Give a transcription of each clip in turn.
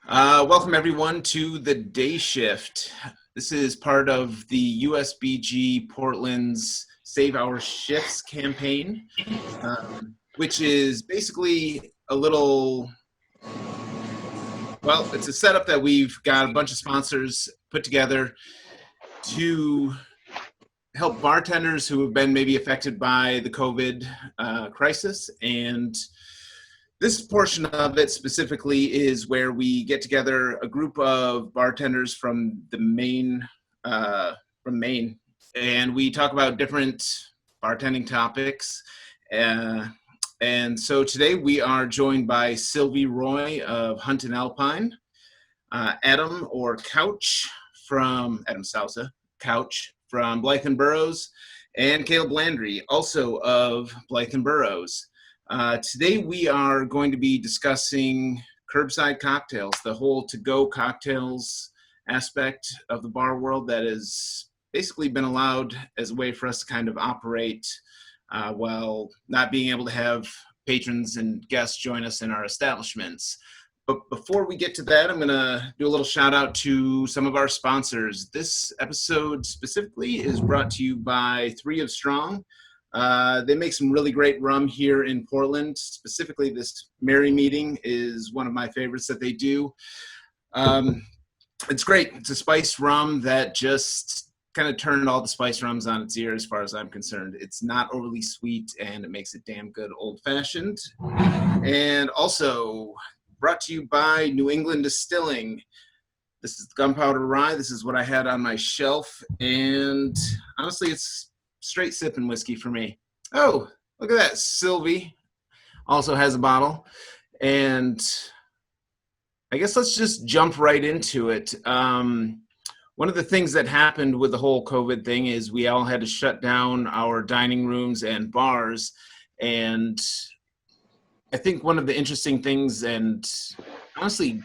Welcome everyone to the day shift. This is part of the USBG Portland's Save Our Shifts campaign, which is basically it's a setup that we've got a bunch of sponsors put together to help bartenders who have been maybe affected by the COVID crisis. And this portion of it specifically is where we get together a group of bartenders from Maine, and we talk about different bartending topics. And so today we are joined by Sylvi Roy of Hunt and Alpine, Adam Sousa, Couch from Blyth and Burrows, and Caleb Landry, also of Blyth and Burrows. Today we are going to be discussing curbside cocktails, the whole to-go cocktails aspect of the bar world that has basically been allowed as a way for us to kind of operate while not being able to have patrons and guests join us in our establishments. But before we get to that, I'm going to do a little shout out to some of our sponsors. This episode specifically is brought to you by 3 of Strong. They make some really great rum here in Portland. Specifically, this Merry Meeting is one of my favorites that they do. It's great. It's a spiced rum that just kind of turned all the spiced rums on its ear as far as I'm concerned. It's not overly sweet, and it makes it damn good old-fashioned. And also brought to you by New England Distilling. This is Gunpowder Rye. This is what I had on my shelf, and honestly, it's straight sipping whiskey for me. Oh, look at that. Sylvi also has a bottle. And I guess let's just jump right into it. One of the things that happened with the whole COVID thing is we all had to shut down our dining rooms and bars. And I think one of the interesting things and honestly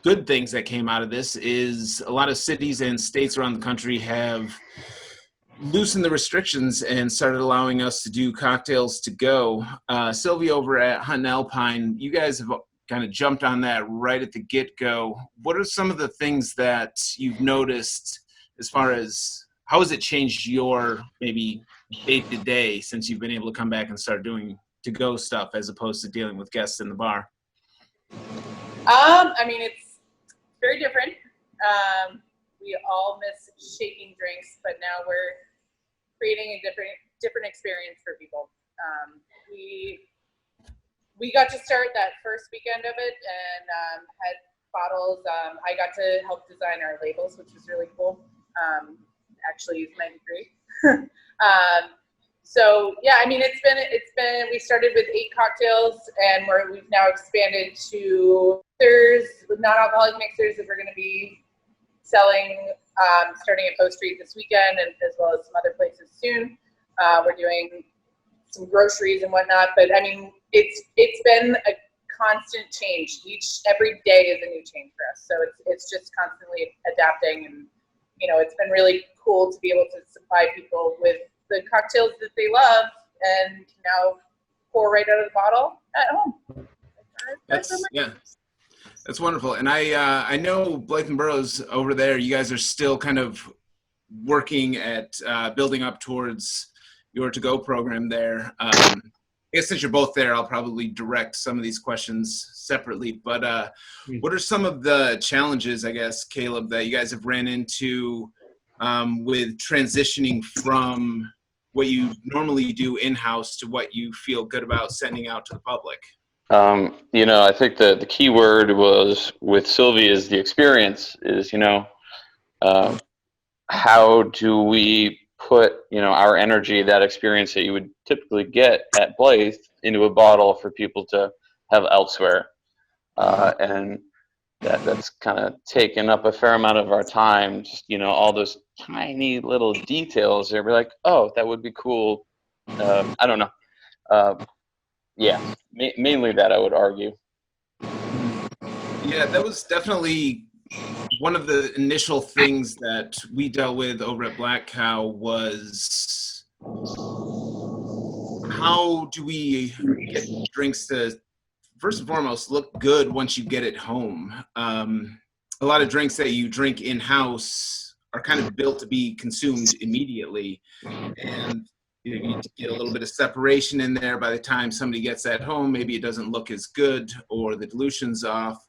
good things that came out of this is a lot of cities and states around the country have loosened the restrictions and started allowing us to do cocktails to go. Sylvi over at Hunt and Alpine, you guys have kind of jumped on that right at the get-go. What are some of the things that you've noticed as far as how has it changed your maybe day-to-day since you've been able to come back and start doing to-go stuff as opposed to dealing with guests in the bar? It's very different. We all miss shaking drinks, but now we're creating a different experience for people. We got to start that first weekend of it and had bottles. I got to help design our labels, which was really cool. Actually, used my degree. It's been. We started with 8 cocktails, and we've now expanded to mixers, non-alcoholic mixers that we're going to be selling starting at Post Street this weekend, and as well as some other places soon. We're doing some groceries and whatnot, but it's been a constant change. Every day is a new change for us, so it's just constantly adapting, and it's been really cool to be able to supply people with the cocktails that they love and now pour right out of the bottle at home. That's wonderful. And I know Blyth and Burrows over there, you guys are still kind of working at building up towards your to-go program there. I guess since you're both there, I'll probably direct some of these questions separately. But what are some of the challenges, I guess, Caleb, that you guys have ran into with transitioning from what you normally do in-house to what you feel good about sending out to the public? I think the key word was with Sylvi is the experience is, how do we put, our energy, that experience that you would typically get at Blyth into a bottle for people to have elsewhere. And that's kind of taken up a fair amount of our time, just, all those tiny little details there. We're like, oh, that would be cool. I don't know. Mainly that, I would argue. Yeah, that was definitely one of the initial things that we dealt with over at Black Cow was how do we get drinks to first and foremost, look good once you get it home. A lot of drinks that you drink in-house are kind of built to be consumed immediately. And you get a little bit of separation in there by the time somebody gets that home. Maybe it doesn't look as good or the dilution's off.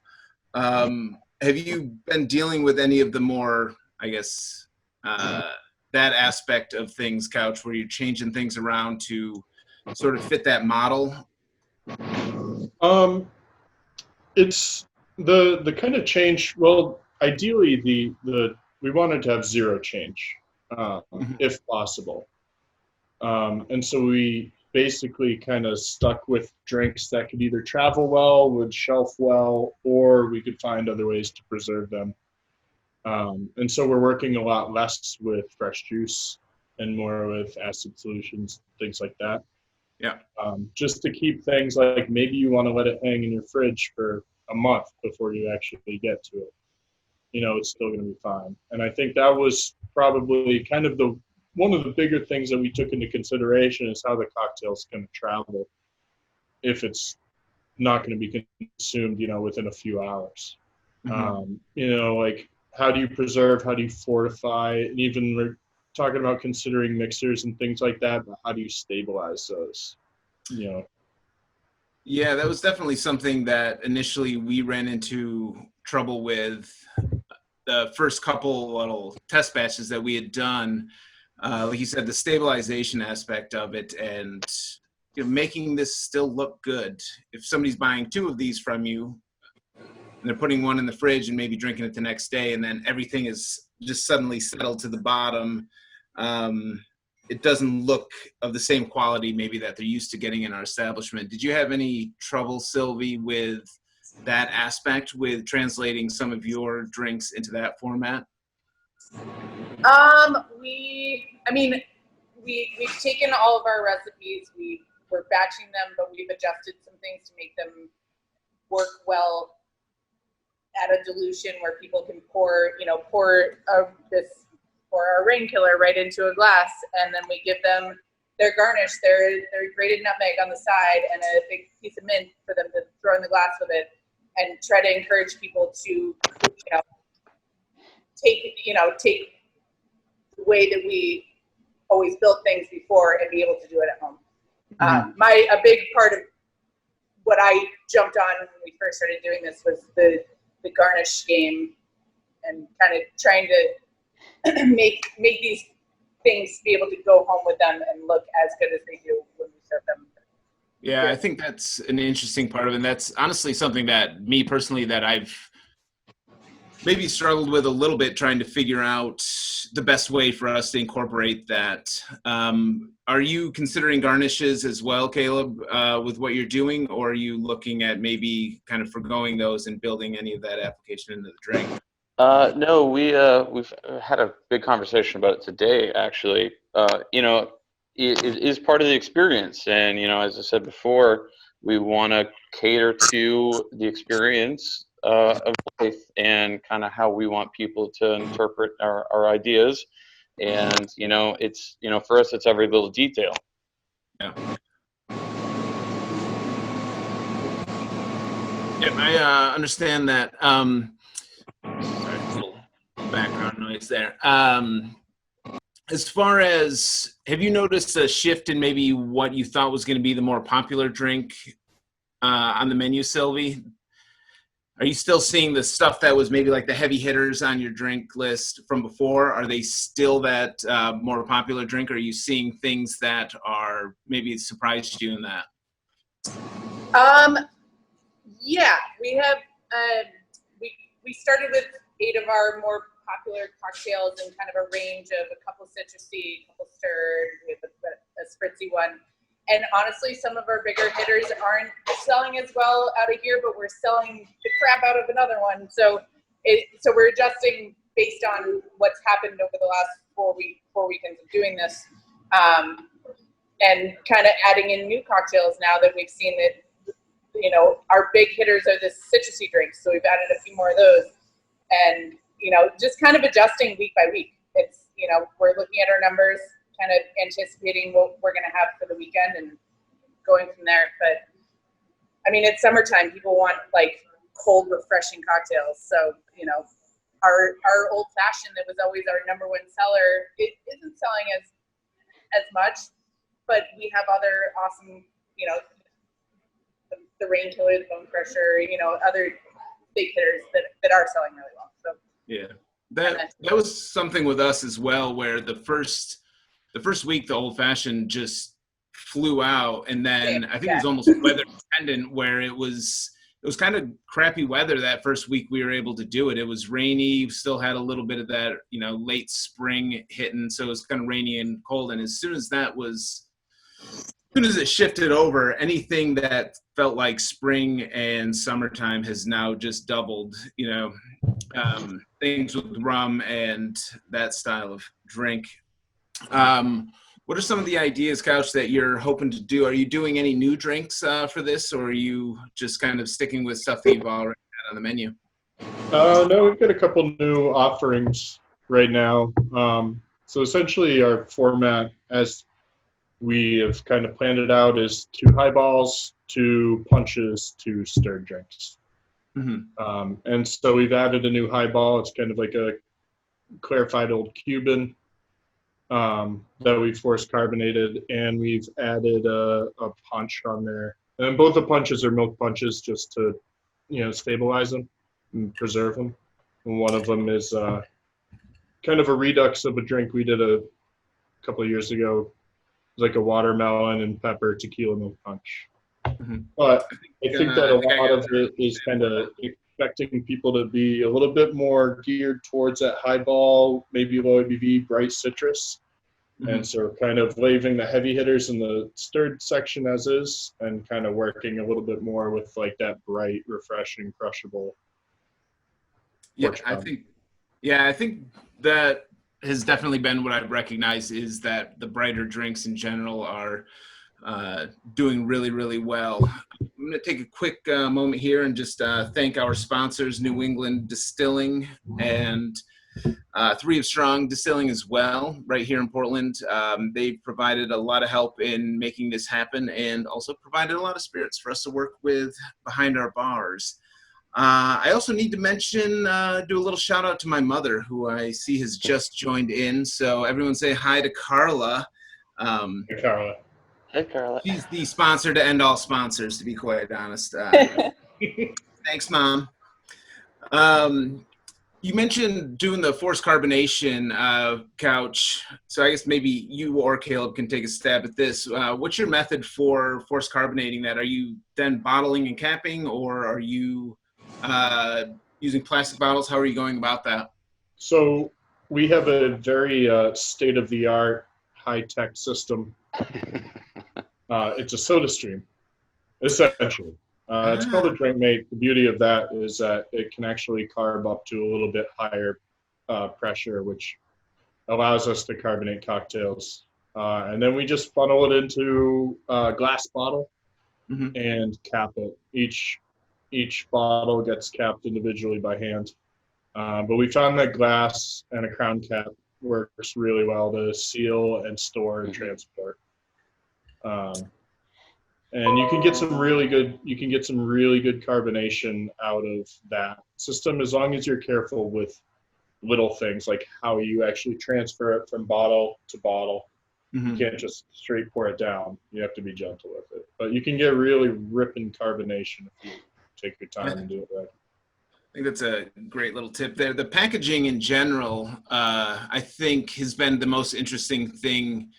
Have you been dealing with any of the more, I guess, that aspect of things, Couch, where you're changing things around to sort of fit that model? It's the kind of change. Well, ideally, the we wanted to have zero change, if possible. And so we basically kind of stuck with drinks that could either travel well, would shelf well, or we could find other ways to preserve them. And so we're working a lot less with fresh juice and more with acid solutions, things like that. Yeah. Just to keep things like maybe you want to let it hang in your fridge for a month before you actually get to it. It's still going to be fine. And I think that was probably kind of one of the bigger things that we took into consideration is how the cocktail's going to travel if it's not going to be consumed, within a few hours. Like how do you preserve, how do you fortify, and even we're talking about considering mixers and things like that, but how do you stabilize those? Yeah, that was definitely something that initially we ran into trouble with the first couple little test batches that we had done. Like you said, the stabilization aspect of it and making this still look good. If somebody's buying 2 of these from you and they're putting one in the fridge and maybe drinking it the next day and then everything is just suddenly settled to the bottom, it doesn't look of the same quality maybe that they're used to getting in our establishment. Did you have any trouble, Sylvi, with that aspect, with translating some of your drinks into that format? We've taken all of our recipes, we're batching them, but we've adjusted some things to make them work well at a dilution where people can pour our rain killer right into a glass, and then we give them their garnish, their grated nutmeg on the side, and a big piece of mint for them to throw in the glass with it, and try to encourage people to take the way that we always built things before and be able to do it at home. A big part of what I jumped on when we first started doing this was the garnish game and kind of trying to make these things be able to go home with them and look as good as they do when we serve them. Yeah, I think that's an interesting part of it. And that's honestly something that me personally that I've maybe struggled with a little bit, trying to figure out the best way for us to incorporate that. Are you considering garnishes as well, Caleb, with what you're doing, or are you looking at maybe kind of forgoing those and building any of that application into the drink? No, we've had a big conversation about it today, actually. It is part of the experience. And, as I said before, we want to cater to the experience of Blyth and kind of how we want people to interpret our ideas. And, it's, for us, it's every little detail. Yeah. Yeah, I understand that. Sorry, a little background noise there. As far as, have you noticed a shift in maybe what you thought was going to be the more popular drink on the menu, Sylvi? Are you still seeing the stuff that was maybe like the heavy hitters on your drink list from before? Are they still that more popular drink? Or are you seeing things that are maybe surprised you in that? Yeah, we have. We started with 8 of our more popular cocktails and kind of a range of a couple citrusy, a couple stirred, we have a spritzy one. And honestly, some of our bigger hitters aren't selling as well out of here, but we're selling the crap out of another one. So we're adjusting based on what's happened over the last 4 weekends of doing this, and kind of adding in new cocktails now that we've seen that, our big hitters are the citrusy drinks. So we've added a few more of those, and just kind of adjusting week by week. It's we're looking at our numbers, kind of anticipating what we're going to have for the weekend and going from there. But I mean, it's summertime. People want like cold, refreshing cocktails. So, you know, our old fashioned that was always our number one seller, it isn't selling as much, but we have other awesome, you know, the rain killer, the bone crusher, you know, other big hitters that are selling really well. So yeah, that was something with us as well, where the first week the old fashioned just flew out, and then I think it was almost weather dependent, where it was kind of crappy weather that first week we were able to do it. It was rainy, still had a little bit of that, you know, late spring hitting, so it was kind of rainy and cold. And as soon as it shifted over, anything that felt like spring and summertime has now just doubled, you know, things with rum and that style of drink. What are some of the ideas, Couch, that you're hoping to do? Are you doing any new drinks for this, or are you just kind of sticking with stuff that you've already had on the menu? No, we've got a couple new offerings right now. So essentially our format, as we have kind of planned it out, is 2 highballs, 2 punches, 2 stirred drinks. Mm-hmm. And so we've added a new highball. It's kind of like a clarified old Cuban that we've force carbonated, and we've added a punch on there. And both the punches are milk punches, just to, you know, stabilize them and preserve them. And one of them is kind of a redux of a drink we did a couple of years ago. It's like a watermelon and pepper tequila milk punch. Mm-hmm. But I think that a lot of it is kind of expecting people to be a little bit more geared towards that highball, maybe low ABV, bright citrus. Mm-hmm. And so kind of leaving the heavy hitters in the stirred section as is, and kind of working a little bit more with like that bright, refreshing, crushable. Yeah, I think that has definitely been what I've recognized, is that the brighter drinks in general are doing really, really well. I'm going to take a quick moment here and just thank our sponsors, New England Distilling and 3 of Strong Distilling as well, right here in Portland. They've provided a lot of help in making this happen, and also provided a lot of spirits for us to work with behind our bars. I also need to mention, do a little shout out to my mother, who I see has just joined in. So everyone say hi to Carla. Hey, Carla. Hey, Carla. She's the sponsor to end all sponsors, to be quite honest. Thanks, Mom. You mentioned doing the forced carbonation, Couch. So I guess maybe you or Caleb can take a stab at this. What's your method for forced carbonating that? Are you then bottling and capping, or are you using plastic bottles? How are you going about that? So we have a very state-of-the-art, high-tech system. It's a soda stream, essentially. It's called a drink mate. The beauty of that is that it can actually carb up to a little bit higher pressure, which allows us to carbonate cocktails. And then we just funnel it into a glass bottle and cap it. Each bottle gets capped individually by hand. But we found that glass and a crown cap works really well to seal and store and transport. And you can get some really good carbonation out of that system, as long as you're careful with little things like how you actually transfer it from bottle to bottle. You can't just straight pour it down. You have to be gentle with it. But you can get really ripping carbonation if you take your time and do it right. I think that's a great little tip there. The packaging in general, I think, has been the most interesting thing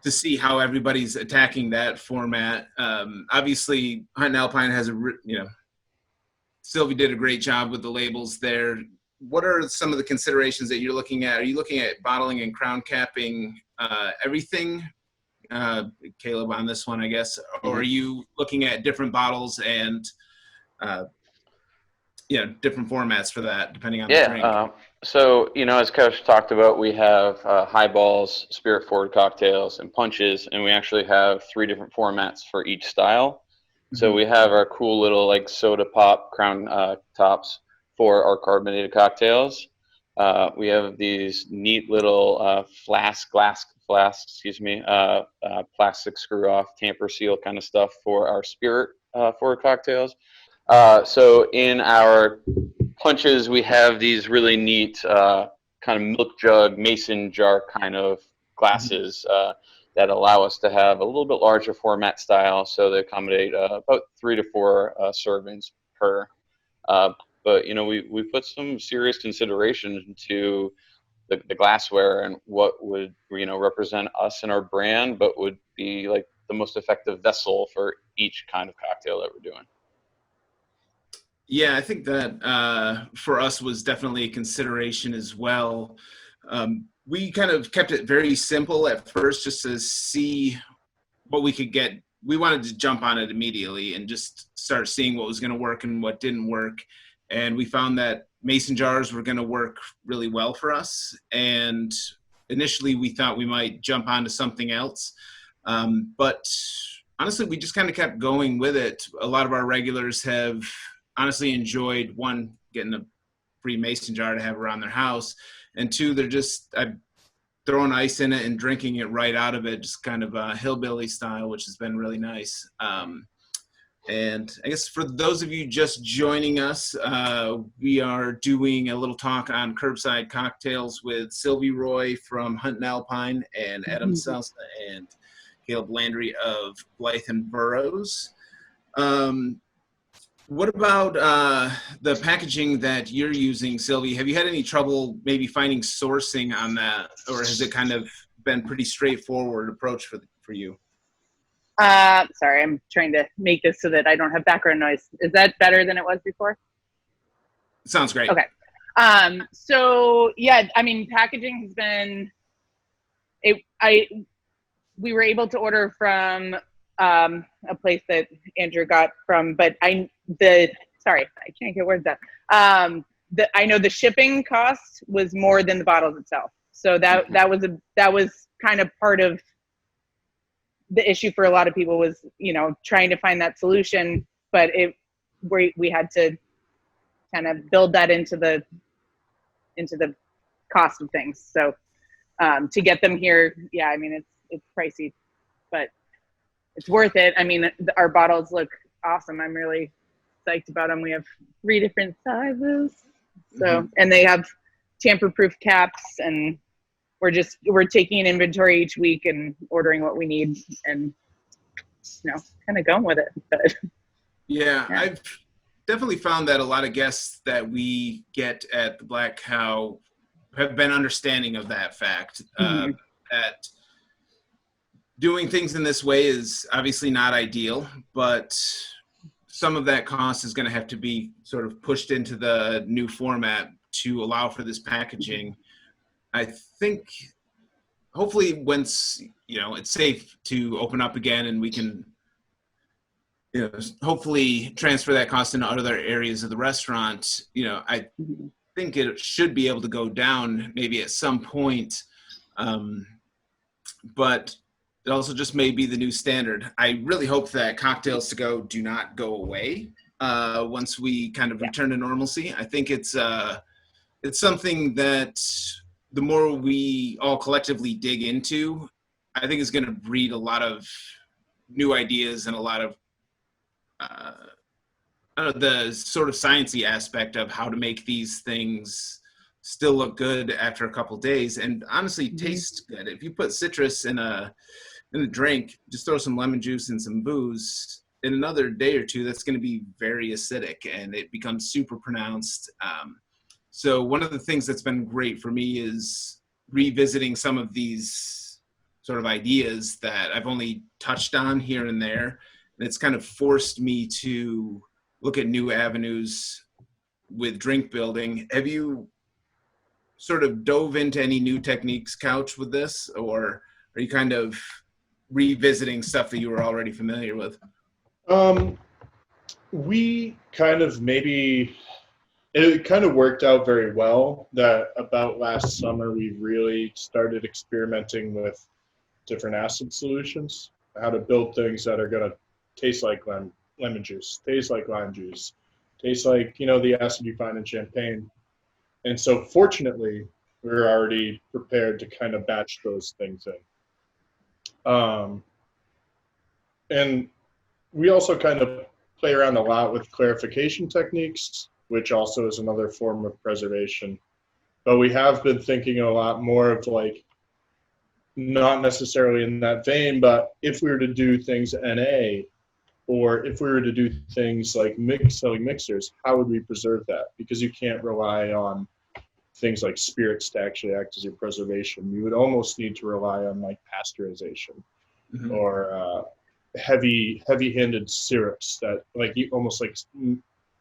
to see how everybody's attacking that format. Obviously, Hunt and Alpine has Sylvi did a great job with the labels there. What are some of the considerations that you're looking at? Are you looking at bottling and crown capping everything? Caleb, on this one, I guess. Or are you looking at different bottles and different formats for that, depending on the drink? So, as Coach talked about, we have highballs, spirit-forward cocktails, and punches, and we actually have 3 different formats for each style. So we have our cool little soda pop crown tops for our carbonated cocktails. We have these neat little plastic screw-off, tamper seal kind of stuff for our spirit for cocktails. So in our punches, we have these really neat kind of milk jug, mason jar kind of glasses that allow us to have a little bit larger format style. So they accommodate about 3 to 4 servings per. But we put some serious consideration into the glassware and what would represent us and our brand, but would be like the most effective vessel for each kind of cocktail that we're doing. Yeah, I think that for us was definitely a consideration as well. We kind of kept it very simple at first just to see what we could get. We wanted to jump on it immediately and just start seeing what was going to work and what didn't work. And we found that mason jars were going to work really well for us. And initially we thought we might jump onto something else. But honestly, we just kind of kept going with it. A lot of our regulars have honestly enjoyed, one, getting a free mason jar to have around their house, and two, they're just throwing ice in it and drinking it right out of it, just kind of hillbilly style, which has been really nice. And I guess for those of you just joining us, we are doing a little talk on curbside cocktails with Sylvi Roy from Hunt and Alpine, and Adam Sousa and Caleb Landry of Blyth and Burrows. What about the packaging that you're using, Sylvi? Have you had any trouble maybe finding sourcing on that, or has it kind of been pretty straightforward approach for you? Sorry, I'm trying to make this so that I don't have background noise. Is that better than it was before? Sounds great. Okay. So yeah, I mean, packaging has been, we were able to order from a place that Andrew got from, but sorry, I can't get words out. I know the shipping cost was more than the bottles itself. So that was kind of part of the issue for a lot of people, was, trying to find that solution, but we had to kind of build that into the cost of things. So to get them here, yeah, I mean, it's pricey, but it's worth it. I mean, our bottles look awesome. I'm really psyched about them. We have 3 different sizes. So, and they have tamper-proof caps, and we're taking an inventory each week and ordering what we need, and kind of going with it. But yeah, I've definitely found that a lot of guests that we get at the Black Cow have been understanding of that fact. That doing things in this way is obviously not ideal, but some of that cost is going to have to be sort of pushed into the new format to allow for this packaging. I think hopefully once, it's safe to open up again and we can, hopefully transfer that cost into other areas of the restaurant, I think it should be able to go down maybe at some point. But it also just may be the new standard. I really hope that cocktails to go do not go away once we kind of return to normalcy. I think it's something that the more we all collectively dig into, I think is going to breed a lot of new ideas and a lot of the sort of sciencey aspect of how to make these things still look good after a couple days and honestly taste good. If you put citrus in a drink, just throw some lemon juice and some booze, in another day or two, that's going to be very acidic and it becomes super pronounced. So one of the things that's been great for me is revisiting some of these sort of ideas that I've only touched on here and there. And it's kind of forced me to look at new avenues with drink building. Have you sort of dove into any new techniques, Couch, with this? Or are you kind of revisiting stuff that you were already familiar with? We kind of it kind of worked out very well that about last summer we really started experimenting with different acid solutions, how to build things that are going to taste like lemon juice, taste like lime juice, taste like, the acid you find in champagne. And so fortunately, we were already prepared to kind of batch those things in. And we also kind of play around a lot with clarification techniques, which also is another form of preservation. But we have been thinking a lot more of like, not necessarily in that vein, but if we were to do things NA, or if we were to do things like selling mixers, how would we preserve that? Because you can't rely on things like spirits to actually act as your preservation. You would almost need to rely on like pasteurization or heavy-handed syrups that like you almost like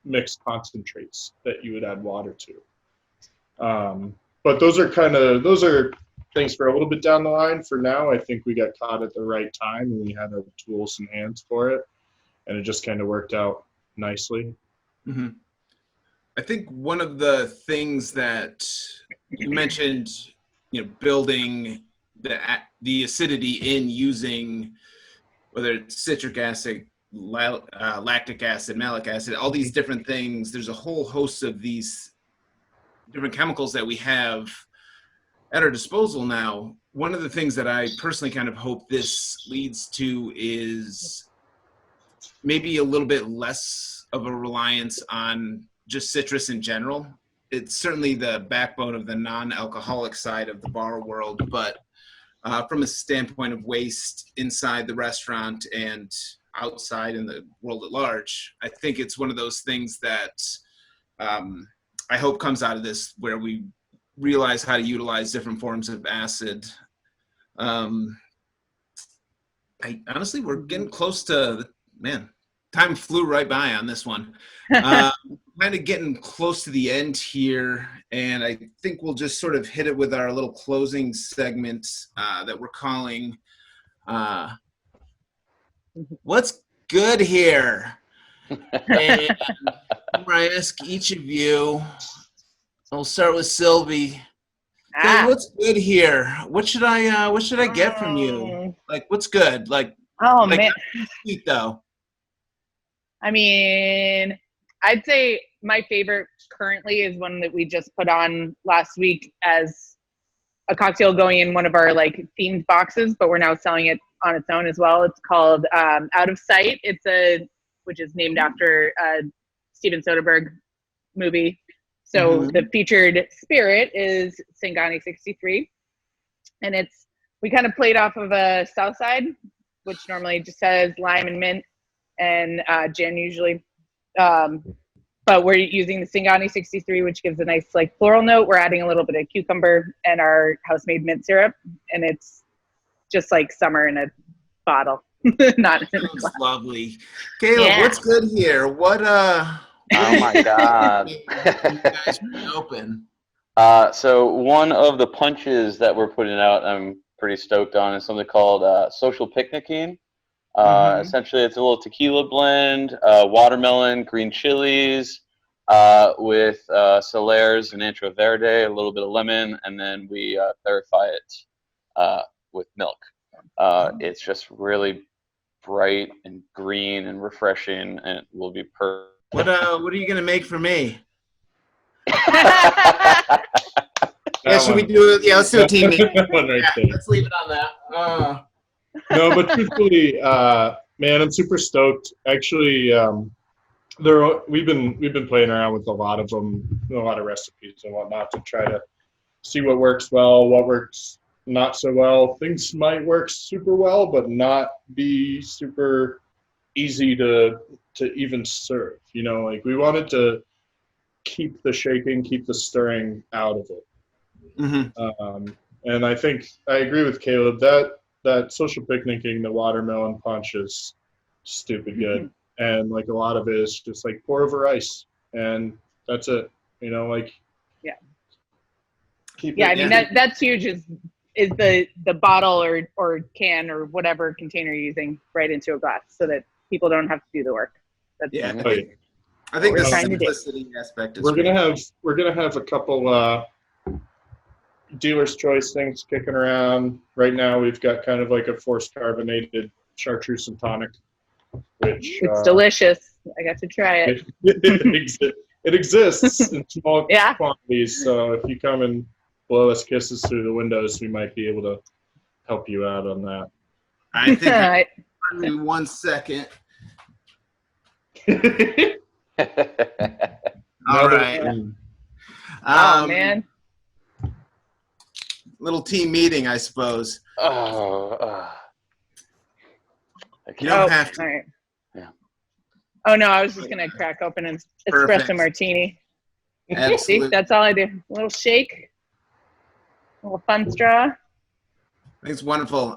mixed concentrates that you would add water to. But those are things for a little bit down the line. For now, I think we got caught at the right time and we had our tools in hands for it, and it just kind of worked out nicely. Mm-hmm. I think one of the things that you mentioned, building the acidity in using whether it's citric acid, lactic acid, malic acid, all these different things. There's a whole host of these different chemicals that we have at our disposal now. One of the things that I personally kind of hope this leads to is maybe a little bit less of a reliance on just citrus in general. It's certainly the backbone of the non-alcoholic side of the bar world, but from a standpoint of waste inside the restaurant and outside in the world at large, I think it's one of those things that I hope comes out of this, where we realize how to utilize different forms of acid. Honestly, we're getting close to, time flew right by on this one. Kind of getting close to the end here, and I think we'll just sort of hit it with our little closing segment that we're calling What's Good Here? And where I ask each of you, I'll start with Sylvi. Hey, what's good here? What should I get from you? Like, what's good? Like, man, sweet though. I mean, I'd say my favorite currently is one that we just put on last week as a cocktail going in one of our like themed boxes, but we're now selling it on its own as well. It's called Out of Sight. Which is named after a Steven Soderbergh movie. So the featured spirit is Singani 63. And we kind of played off of a Southside, which normally just has lime and mint and gin usually. But we're using the Singani 63, which gives a nice like floral note. We're adding a little bit of cucumber and our house-made mint syrup. And it's just like summer in a bottle. Not in a glass. Lovely. Caleb, what's good here? What Oh my God. you guys open. So one of the punches that we're putting out, I'm pretty stoked on, is something called Social Picnicking. Essentially, it's a little tequila blend, watermelon, green chilies, with Solares and Antro Verde, a little bit of lemon, and then we clarify it with milk. It's just really bright and green and refreshing, and it will be perfect. What are you gonna make for me? Should we do it? Yeah, let's do a team meeting. Let's leave it on that. No, but truthfully, man, I'm super stoked. Actually, we've been playing around with a lot of them, a lot of recipes and whatnot to try to see what works well, what works not so well. Things might work super well, but not be super easy to even serve. Like we wanted to keep the shaking, keep the stirring out of it. And I think I agree with Caleb that social picnicking, the watermelon punch is stupid good. And like a lot of it is just like pour over ice and that's it. That's huge is the bottle or can or whatever container you're using right into a glass so that people don't have to do the work. I think the simplicity aspect is we're gonna have a couple dealer's choice things kicking around right now. We've got kind of like a forced carbonated chartreuse and tonic, which it's delicious. I got to try it. It exists in small quantities, so if you come and blow us kisses through the windows, we might be able to help you out on that. I think. Give me 1 second. All right. Oh man. Little team meeting, I suppose. I You can't. don't have to. All right. Yeah. Oh no, I was just gonna crack open an espresso Perfect. martini. See, Absolutely. that's all I do. A little shake, a little fun straw. It's wonderful.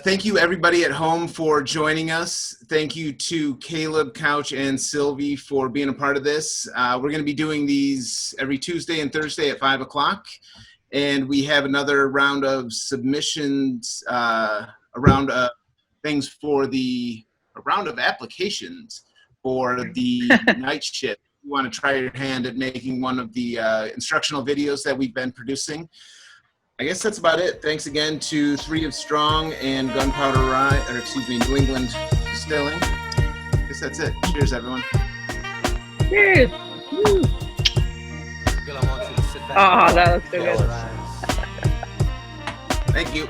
Thank you, everybody at home, for joining us. Thank you to Caleb, Couch, and Sylvi for being a part of this. We're going to be doing these every Tuesday and Thursday at 5 o'clock. And we have another round of submissions, a round of applications for the night shift. You want to try your hand at making one of the instructional videos that we've been producing. I guess that's about it. Thanks again to 3 of Strong and New England Distilling. I guess that's it. Cheers, everyone. Cheers. Woo. Oh, that looks so good. Thank you.